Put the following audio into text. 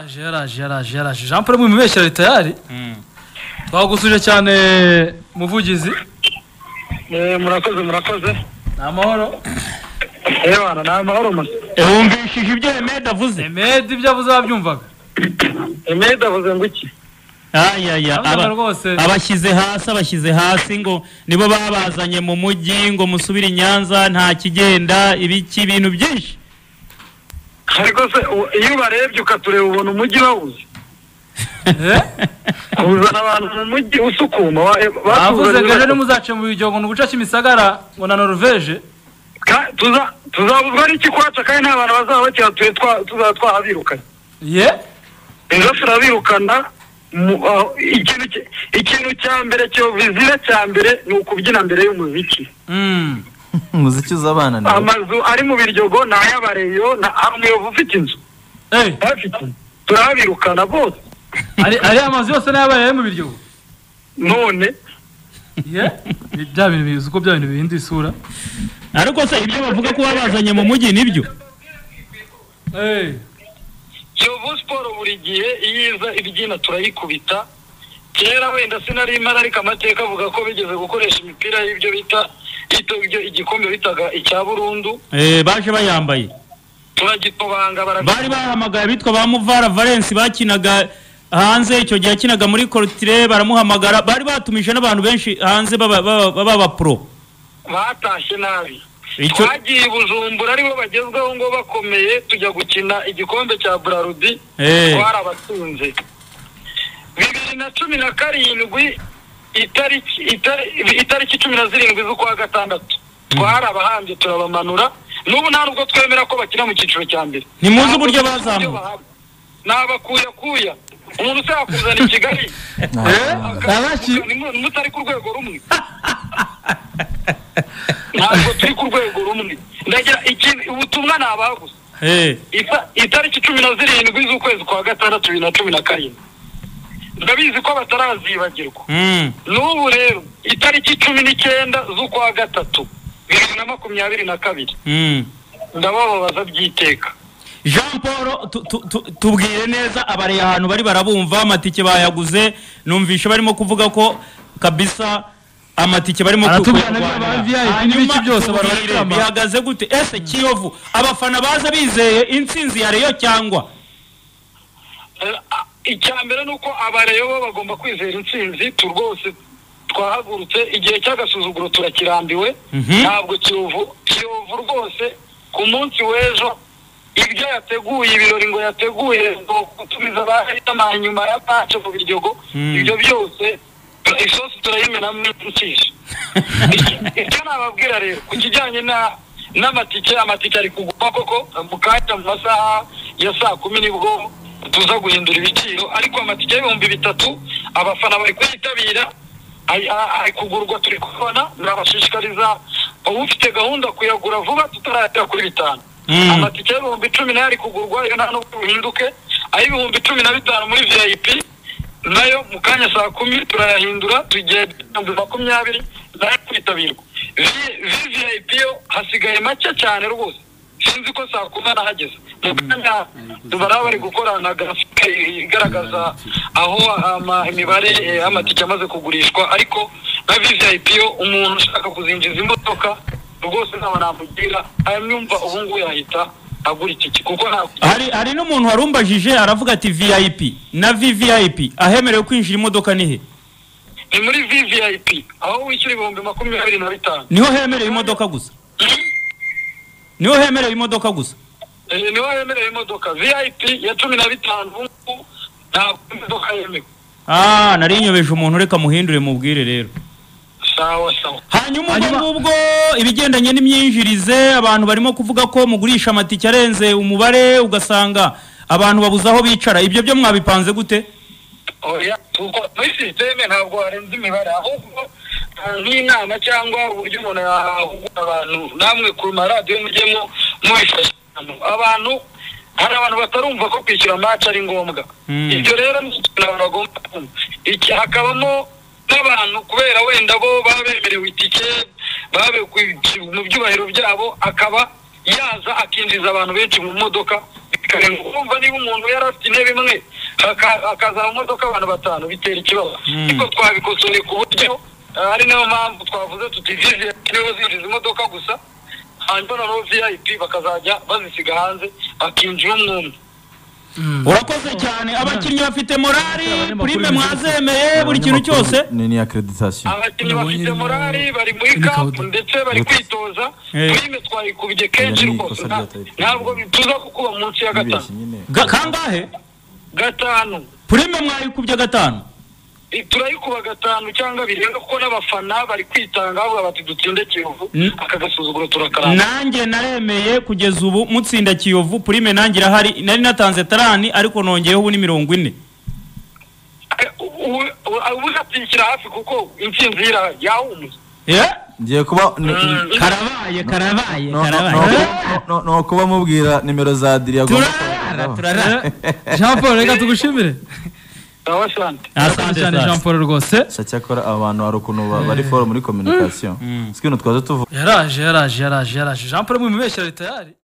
yaraje Jean Paul mubeshya tayari twagusuje cyane muvugizi murakoze namahoro bana namahoro man wumvishije ibyo Emed avuze ibyo avuze babyumvaga Emed avuze ngo iki abashyize hasi ngo nibo babazanye mu mujyi ngo musubire i Nyanza nta kigenda ibiki ibintu byinshi ariko se iyo barebye ukatureba ubona umujyi bawuze uzana abantu mu mujyi usukuma bavuze ngo ejo nimuzace mu bijyo ngo guca kimisagara ngo na Norvege tuzabuzwa n'iki kwaca kandi nta bantu bazaba bakihatuye tuzaba twahabirukanye ejo turabirukana ikintu cya mbere cyo vizira cya mbere ni ukubyina mbere y'umuziki umuziki uzabana nawe amazu ari mu Biryogo na y'abareyo na umuyovu ufite inzu turabirukana bose ari amazu yose n'abareyo mu Biryogo none bya bintu bizi uko bya bintu bihinda isura ariko se ibyo bavuga ko babazanye mu mujyi nibyo Kiyovu Sport buri gihe iyiza ibyina turayikubita kera wenda sinari imara ariko amateka avuga ko bigeze gukoresha imipira y'ibyo bita igikombe bitaga icya burundu baje bayambaye turagitobanga bari bahamagaye bitwa ba Muvara Valence bakinaga hanze icyo gihe akinaga muri Cortire baramuhamagara bari batumije n'abantu benshi hanze baba pro batashye nabi twagiye Bujumbura aribo bagezweho ngo bakomeye tujya gukina igikombe cya Brarudi twarabatunze 2017 itariki 17 z'ukwa gatandatu twarabahambye turabamanura n'ubu nta nubwo twemera ko bakina mu cyiciro cya mbere ntimuzi uburyo bazamuka nabakuya umuntu se yakuzana i Kigali mutari ku rwego rumwe ntabwo turi ku rwego rumwe ndagira ubutumwa nabagusa itariki 17 z'ukwezi kwa gatandatu 2017 ndabizi ko batarazibagirwa n'ubu rero itariki 19 z'ukwa gatatu 2022 ndababaza byiteka Jean Paul tubwire neza abari ahantu bari barabumva amatike bayaguze numvisha barimo kuvuga ko kabisa amatike barimo n'ibiki byose bararira bihagaze gute ese Kiyovu abafana baza bizeye intsinzi ya Rayon cyangwa icyambere nuko abareyo bo bagomba kwizera intsinzi rwose twahagurutse igihe cy'agasuzuguro turakirambiwe ntabwo Kiyovu rwose ku munsi w'ejo ibyo yateguye ibirori ngo yateguye ngo gutumiza abahitama nyuma ya pace mu Biryogo ibyo byose isosi turayimena mu ncisha icyo nababwira rero ku kijyanye n'amatike ari kuguma koko mu kanya mu masaha ya saa 10 nibwo tuza guhindura ibiciro ariko amatike y'ibihumbi 3 abafana bari kwitabira ari kugurwa turi kubona nabashishikariza ufite gahunda kuyagura vuba tutarahita kuri 5 amatike y'ibihumbi 10 nayo ari kugurwa iyo nta nubwo bihinduke ay'ibihumbi 15 muri VIP nayo mu kanya saa 10 turayahindura tugiye 20 nayo kwitabirwa VIP yo hasigaye make cyane rwose sinzi ko saa 10 nahageze mu kanya tubara bari gukorana grafike igaragaza aho imibare amatike amaze kugurishwa ariko na VIP yo umuntu ushaka kuzinjiza imodoka rwose n'abanamugira ayumva ubungu yahita agura iki kuko hari n'umuntu warumbajije aravuga ati VIP na VVIP ahemerewe kwinjira imodoka nihe ni muri VVIP aho wishyura 25,000 niho hemerewe imodoka gusa niho hemerewe imodoka gusa niho hemerewe imodoka VIP ya 15 nta imodoka yemewe nari nyobeje umuntu reka muhindure mubwire rero sawa hanyuma ubwo ibigendanye n'imyinjirize abantu barimo kuvuga ko mugurisha amatike arenze umubare ugasanga abantu babuze aho bicara ibyo byo mwabipanze gute oya muri systeme ntabwo arenze imibare ahubwo n'inama cyangwa uburyo umuntu yahugura abantu namwe ku maradiyo mujyemo mubifasha abantu hari abantu batarumva ko kwishyura match ari ngombwa ibyo rero n'abantu bagomba iki hakabamo n'abantu kubera wenda bo babemerewe itike babe mu byubahiro byabo akaba yaza akinjiza abantu benshi mu modoka urumva niba umuntu yarafite intebe imwe akaza mu modoka abantu batanu bitera ikibazo ariko twabikosoreye ku buryo ari nayo mpamvu twavuze tuti viziyo niba zinjiza imodoka gusa hanyuma noneho VIP bakazajya bazisiga hanze bakinjira umwe. urakoze cyane abakinnyi bafite morali prime mwazemeye buri kintu cyose ni accreditation abakinnyi bafite morali bari muri camp ndetse bari kwitoza prime twayikubye kenshi rwose ntabwo bituza kukuba munsi ya kangahe 5 prime mwayikubye 5 turayikuba 5 cyangwa 2 kuko n'abafana bari kwitanga avuga bati dutsinde Kiyovu akagasuzuguro turakaranga nanjye naremeye kugeza ubu mutsinda Kiyovu prime nanjye irahari nari natanze tarani ariko nongeyeho ubu ni 40 ubuzatikira hafi kuko intsinzi ira yawumye ngiye kuba karabaye no kuba mubwira nimero za Adria turara Jean Paul reka tugushimire asante cyane Jean Paul rwose cyakora abantu ari ukuntu bari foro muri communication sikino twaje tuvuga yaraje Jean Paul mu mubeshya leta yari